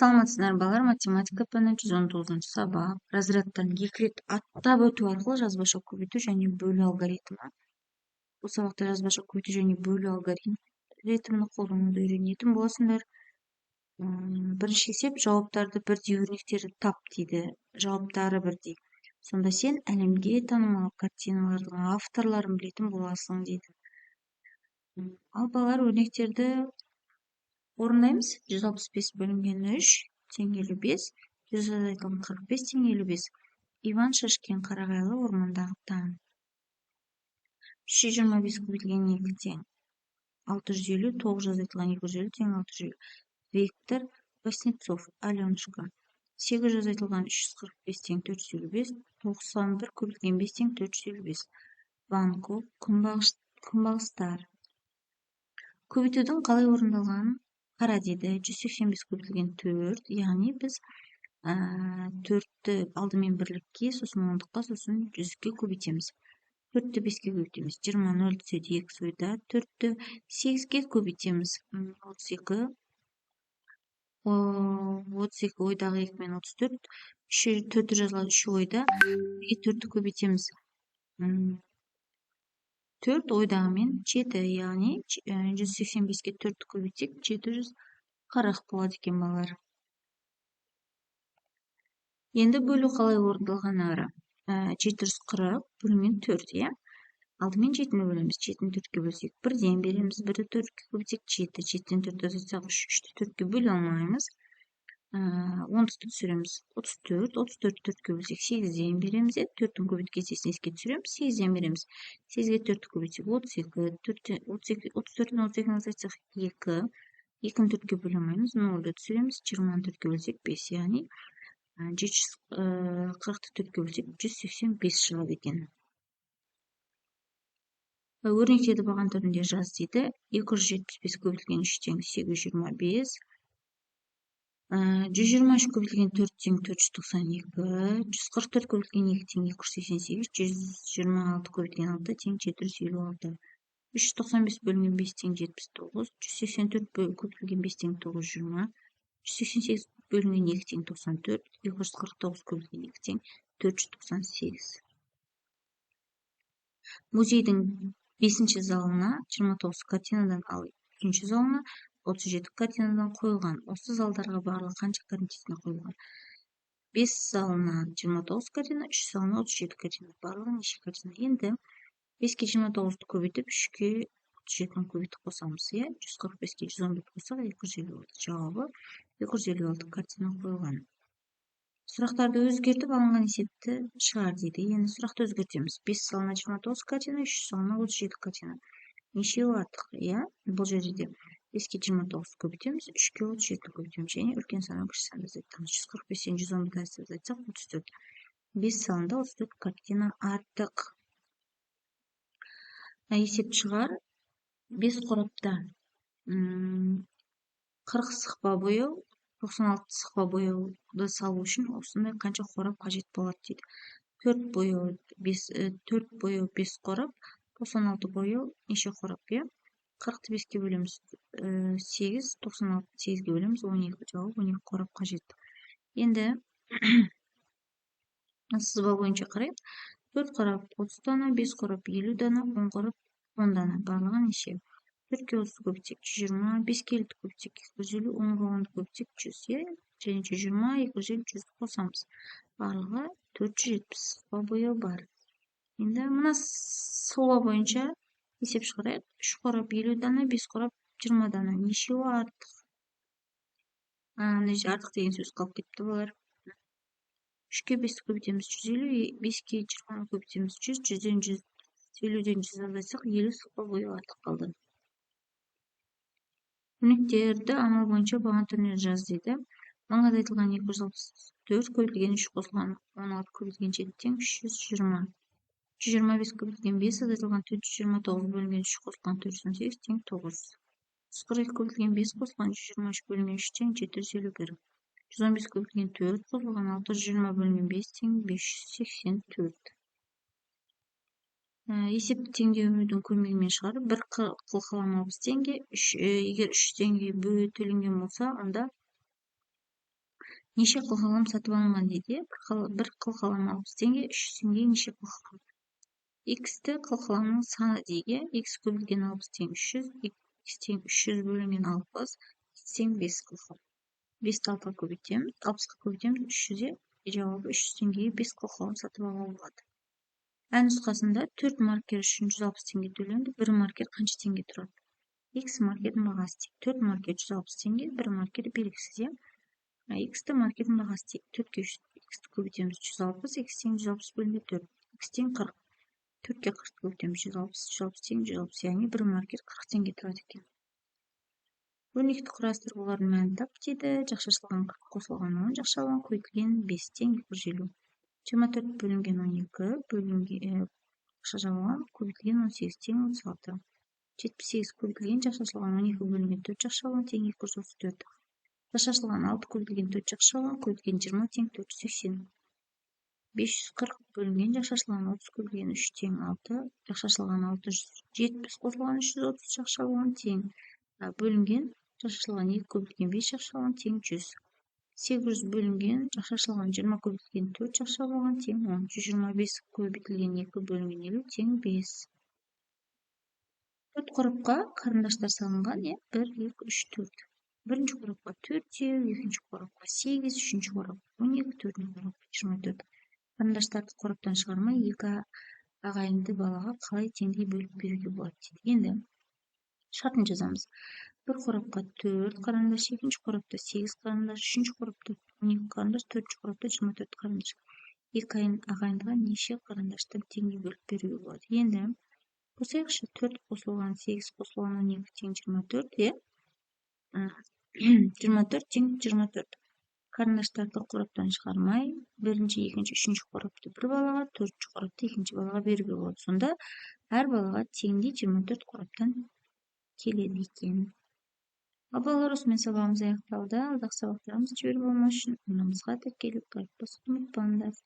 Саламатсыздар балдар, математика пәні 119 сабақ. Разрядтан 2 рет аттап өту арқылы жазбаша көбейту және бөлу алгоритмі. Бұл сабақта жазбаша көбейту және бөлу алгоритмін қолдануды үйренетін боласыңдар. Бірінші есеп жауаптарды бірдей, өрнектерді тап дейді. Жауаптары бірдей. Сонда сен әлемге танымал картиналардың авторларын білетін боласың дейді. Ал балалар, өрнектерді орындаймыз. 165 бөлінген 3 тең 55, 100 азайтылған 45 тең 55. Иван шашкен қарағайлы ормандағы таң. 325 көбейтілген 2 тең 650, 9 азайтылған 250 тең 650. Виктор Васнецов, Аленушка. 8 азайтылған 345 тең 455, 91 көбейтілген 5 тең 455. Ванко, күнбағыстар. Көбейтудің қалай орындалғанын қара дейді. 185 көбейтілген 4, яғни біз 4-ті алдымен бірлікке, сосын ондыққа, сосын 100-ге көбейтеміз. 4-ті 5-ке көбейтеміз. 20 0 түседі 2 ойда. 4-ті 8-ге көбейтеміз. 32 ойдағы 2 мен 34. 4-ті жазылады 3 ойда. 4-ті көбейтеміз. 4 ойдағы мен 7, яғни 185-ке 4-ті көбейтсек 740 болады екен балалар. Енді бөлу қалай орындалғаны ары. 740 бөлінген 4, иә? Алдымен 7-ні бөлеміз. 7-ні 4-ке бөлсек 1-ден береміз. 1-ді 4-ке көбейтсек 7, 7-ден 4-ді азайтсақ 3, 3-ті 4-ке бөле алмаймыз. 10-ті түсіреміз. 34, 34-ті 4-ке бөлсек 8-ден береміз. 4-тің көбейткесесін еске түсіреміз. 8-ден береміз. 8-ге 4-ті көбейтсек 32, 34-тен 32-ні азайтсақ 2, 2-ні 4-ке бөле алмаймыз. 0-ды түсіреміз. 20-ны 4-ке бөлсек 5, яғни 740-ты 4-ке бөлсек 185 шығады екен. Өрнектерді баған түрінде жаз дейді. 275 көбейтілген 3 тең 825. 123 көбейтілген 4 тең 492. 144 көбейтілген 2 тең 288. 126 көбейтілген 6 тең 756. 395 бөлінген 5 тең 79. 184 көбейтілген 5 тең 920. 188 бөлінген 2 тең 94. 249 көбейтілген 2 тең 498. Музейдің 5-ші залына 29 картинадан, ал 2-ші залына 37 картинадан қойылған. Осы залдарға барлығы қанша картина қойылған? 5 залына 29 картина, 3 залына 37 картина. Барлығы неше картина? Енді 5-ке 29-ды көбейтіп, 3-ке 37-ні көбейтіп қосамыз. 145-ке 111 қосақ 256. Жауабы 256 картина қойылған. Сұрақтарды өзгертіп алынған есепті шығар дейді. Енді сұрақты өзгертеміз. 5 залына 29 картина, 3 залына 37 картина. Нешеуі артық? Бұл жерде 5-ке 29 көбейтеміз, 3-ке 37 көбейтеміз. Және үлкен саннан кіші санды азайтамыз. 145-тен 111-ді азайтсақ 34. 5 залында 34 картина артық. Есеп шығар. 5 қорапта 40 сықпа бояу, 96 сықпа бояуды салу үшін осындай қанша қорап қажет болады дейді. 4 бояу 5 қорап, 96 бояу неше қорап, 40-ты 5-ке бөлеміз 8, 96-ты 8-ге бөлеміз 12. Жауап 12 қорап қажет. Енді сызба бойынша қарайық. 4 қорап 30 дана, 5 қорап 50 дана, 10 қорап 10 дана. Барлығы неше? 4-ке 30 көбейтсек 120, 5-ке 50 көбейтсек 250, 10-ға 10-ды көбейтсек 100, және 120, 250, 100 қосамыз. Барлығы 470 сызба бояу бар. Енді мына сызба бойынша есеп шығарайық. 3 қорап 50 дана, 5 қорап 20 дана. Нешеуі артық? Артық деген сөз қалып кетті болар. 3-ке 5-ті көбейтеміз 150, 5-ке 20-ны көбейтеміз 100, 100-ден 150-ден 100 азайтсақ 50 сызба бояу артық қалды. Өрнектерді амал бойынша баған түріне жаз дейді. 1000 азайтылған 264 көбейтілген 3 қосылған 16 көбейтілген 7 тең 320. 125 көбейтілген 5 азайтылған 429 бөлінген 3 қосылған 418 тең 9. 142 көбейтілген 5 қосылған 123 бөлінген 3 тең 751. 115 көбейтілген 4 қосылған 620 бөлінген 5 тең 584. Есепті теңдеудің көмегімен шығарып, бір қылқалам 60 теңге, егер 3 теңге бөлінген болса, онда Неше қылқалам сатып алынған дейді. Bir қылқалам 60 теңге, 300 теңге неше қылқалам. X'ті қылқаламның саны дейге. X көбілген 60 тең 300, X тең 300 бөлінген 60, X тең 5 қылқалам. 5-ті 6-ға көбейтеміз, 60-ға көбейтеміз 300-е. Жауабы 300 теңгеге 5 қылқалам сатып алуға болады. Ә нұсқасында 4 маркер үшін 160 теңге төленді. 1 маркер қанша теңге тұрады? X маркердің бағасы тек 4 маркер 160 теңге, 1 маркер белгісіз, е. X-ті маркердің бағасы тек 4-ке X-ті көбейтеміз 160, X тең 160 бөлінген 4, X тең 40. 4-ке 40 көбейтеміз 160, 160 тең 160, яғни 1 маркер 40 теңге тұрады екен. Өрнекті құрастырып олардың мәнін тап дейді. Жақшашылған 40 қосылған 10, жақшалған көбейтілген 5 тең 250. 24 бөлінген 12 бөлінген жақшалған көбейтілген 18 тең 36. 78 көбейтілген жақшашылған 12 бөлінген 4 жақшалған тең 234. Жақшашылған 6 көбейтілген 4 жақшалған көбейтілген 20 тең 480. 540 бөлінген жақшашылған 30 көбейтілген 3 тең 6, жақшашылған 670 қосылған 330 жақшалған тең бөлінген жақшашылған 2 көбейтілген 5 жақшалған тең 100. 800 бөлінген жақшашылған 20 көбейтілген 4 жақшалған тең 10. 125 көбейтілген 2 бөлінген 50 тең 5. 4 қорапқа қарындаштар салынған, 1, 2, 3, 4. Бірінші қорапқа 4, екінші қорапқа 8, үшінші қорапқа 12, төртінші қорапқа 24. Қарындаштарды қораптан шығармай, екі ағайынды балаға қалай теңдей бөліп беруге болады дейді. Енді шартын жазамыз. Bir қорапқа 4 қарындаш, екінші қорапта 8 қарындаш, үшінші қорапта 12 қарындаш, төртінші қорапта 24 қарындаш. Екі ағайындыға неше қарындаштан теңдей бөліп беруге болады. Енді қосайықшы, 4 қосылған 8 қосылған 12 тең 24, 24 тең 24. Қарындаштарды қораптан шығармай, бірінші, екінші, үшінші қорапты бір балаға, төртінші қорапты екінші балаға беруге болады. Сонда әр балаға теңдей 24 қораптан келеді екен. Ал балалар, осымен сабағымыз аяқталды. Алдағы сабақтарымызды жіберіп алмас үшін арнамызға тіркеліп лайк басуды ұмытпаңдар.